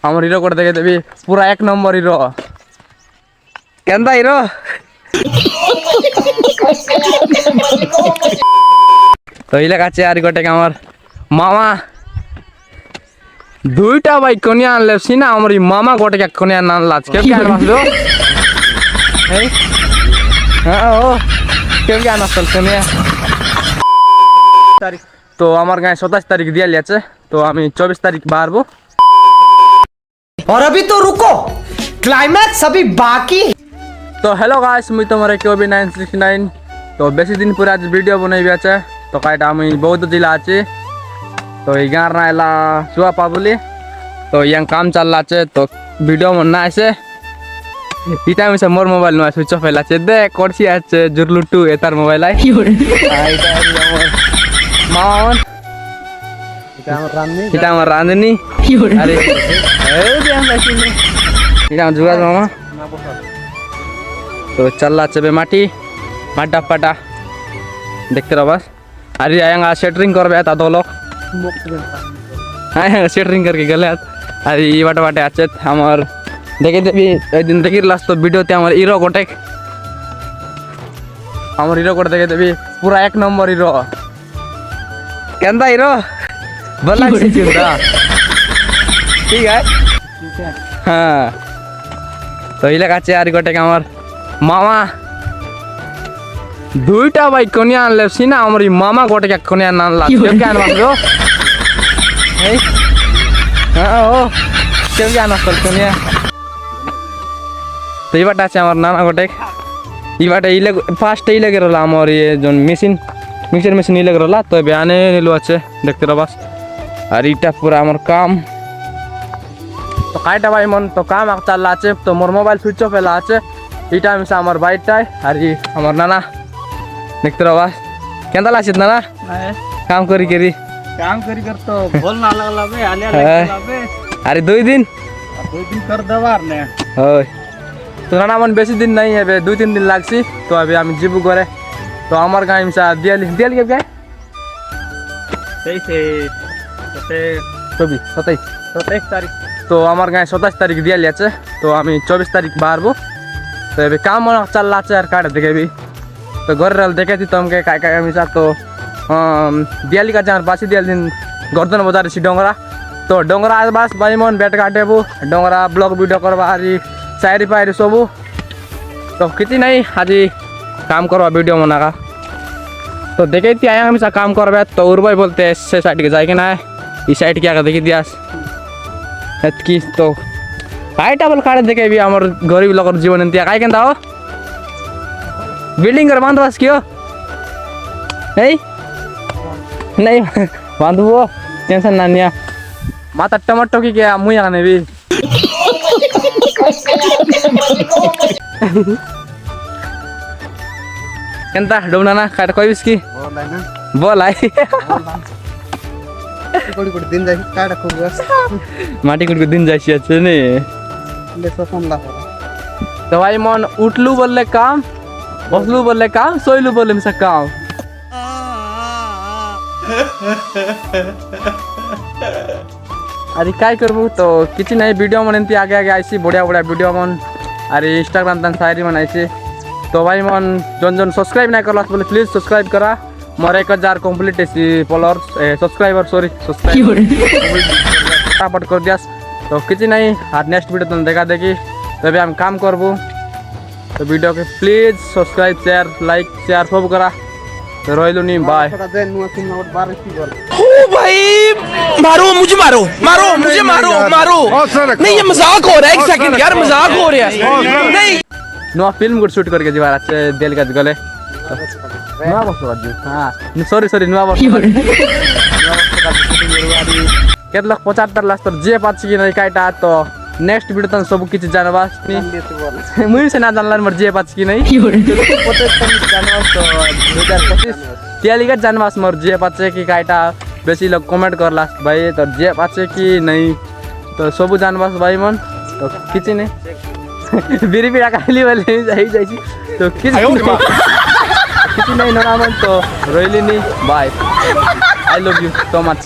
আমার হিরো করে দেখে দেবি পুরা 1 নম্বর হিরো কেনটা হিরো তো এই লাগাচ্ছে আর গোটে আমার মামা দুইটা বাইক কোনিয়া আনলে সিনা আমার মামা গোটে কোনিয়া আনলা কেউ কি আনবাসলো এই হ্যাঁ ও কেউ কি আনবাসল কোনিয়া তারিখ তো আমার গায়ে 27 তারিখ দিয়া লিয়াছে তো আমি 24 তারিখ বাড়বো और अभी तो रुको क्लाइमैक्स अभी बाकी তো হ্যালো গাইস মুই তোমার কেবি 969 তো বেশি দিন পরে আজ ভিডিও বনাইবি আছে তো কাইটা আমি বৌদ্ধ জেলা আছে তো এই গাঁর না এলা চুয়া পাবলি তো ইয়াং কাম চাল্লা আছে তো ভিডিও মন না আছে ইটা আমি মোর মোবাইল নয় সুইচ অফ আছে দেখ করছি আছে জুরলু 2 এটার মোবাইল আই এটা আমার মামন এটা আমার রাঁধুনি আরে এই যে আমরা চিনি এটা আমার জুগাজ মামা তো चल चबे माटी माटा पाटा देखते रहो बस अरे आएंगे सेटरिंग कर बे तो लोग हाँ सेटरिंग करके गले अरे ये बाटे बाटे आचे हमार देखे देवी दिन देखी लास्ट तो वीडियो ते हमार हीरो गोटे हमार हीरो गोटे देखे देवी पूरा 1 नंबर हीरो केंदा हीरो बोला चिंता ठीक है हाँ तो ये लगा यार गोटे हमार मामा दुईटा बाइक कोनिया आनले सिना हमर मामा गोटे कोनिया आनला केउ के आनबासलो ए हां ओ केउ के आनबासल कोनिया तो ई बाटा हमर नाना गोटे ई बाटा इले फास्ट इले गेरला हमर ये जोन मिक्सर मशीन इले गेरला तो बयाने निलो আছে देखते रहो बस আর ইটা পুরা আমার কাম তো কাইটা ভাই মন তো কাম আক চাল্লা আছে তো মোর মোবাইল সুইচ অফ এলা আছে এটা আমি আমার বাইকটাই আর আমার নানা দেখতে রবা কেনতা লাগছে নানা কাম করি কর তো বল না লাগলা বে আলিয়া লাগলা বে আরে 2 দিন কর দেবার না ওই তো নানা মন বেশি দিন নাই হবে 2-3 দিন লাগছি তো আমি জিবু করে তো আমার গায় মিসা দিয়ালি কে গায় সেই ছবি 27 তারিখ তো আমার গায়ে 27 তারিখ দিয়ালি আছে তো আমি 24 তারিখ বাড়বো तो अभी काम चल रहा है यार काट देखे भी तो घर देखे थी तो हमके काय मिसा तो दियाली का जहाँ बासी दियाली दिन गर्दन बजार सी डोंगरा तो डोंगरा बस भाई मन बैठ काटे वो डोंगरा ब्लॉग वीडियो करवा आज शायरी पायरी सबू तो कितनी नहीं आज काम करवा वीडियो मना का तो देखे थी आया हमेशा काम करवा तो उर्बाई बोलते से साइड के जाए कि ना इस साइड क्या देखी दिया की तो काईटा बोल काटे देखे भी हमार गरीब लोग जीवन एंतिया काई केनता हो बिल्डिंग कर बांधवास क्यों नहीं बांधबो टेंशन ना निया माता टमाटो की क्या मुई आने भी केनता डोना ना काट कोई इसकी बोल आई कोड़ी दिन जाई काट खूब बस माटी कोड़ी दिन जाई আছে নে तो भाई मन उठलू बोलले काम बसलू बोलले काम सोइलू बोलले मिसा काम अरे काय करबू तो किछि नहीं वीडियो मन एंती आगे आइसी बढ़िया वीडियो मन अरे इंस्टाग्राम तन शायरी मन आइसी तो भाई मन जन सब्सक्राइब नहीं करला बोले प्लीज सब्सक्राइब करा मोर 1000 कंप्लीट है फॉलोअर्स सब्सक्राइबर सॉरी सब्सक्राइब फटाफट कर दियास तो किसी नहीं आज नेक्स्ट वीडियो तुम देखा देखी तभी हम काम करबो तो वीडियो के please subscribe share like share सब करा तो रोइलो नहीं बाय ओ भाई मारो मुझे नहीं ये मजाक हो रहा है एक सेकंड यार मजाक हो रहा है नहीं नो फिल्म को शूट करके जीवार अच्छे दिल का गले नुआ बस हाँ सॉरी नुआ बस केतला 75 लाख तो जे पाछ कि नहीं काटा तो नेक्स्ट वीडियो तन सब किछ जानबास मुई से ना जानलान मर जे पाछ कि नहीं 25 जानबास तो 2025 त्यालिका जानबास मर जे पाछ कि काटा बेसी लोग कमेंट करला भाई तो जे पाछ कि नहीं तो सब जानबास भाई मन तो किछ नहीं बिरी बिरा खाली वाले जाई तो किछ नहीं ना मन तो रोइली नहीं बाय I love you so much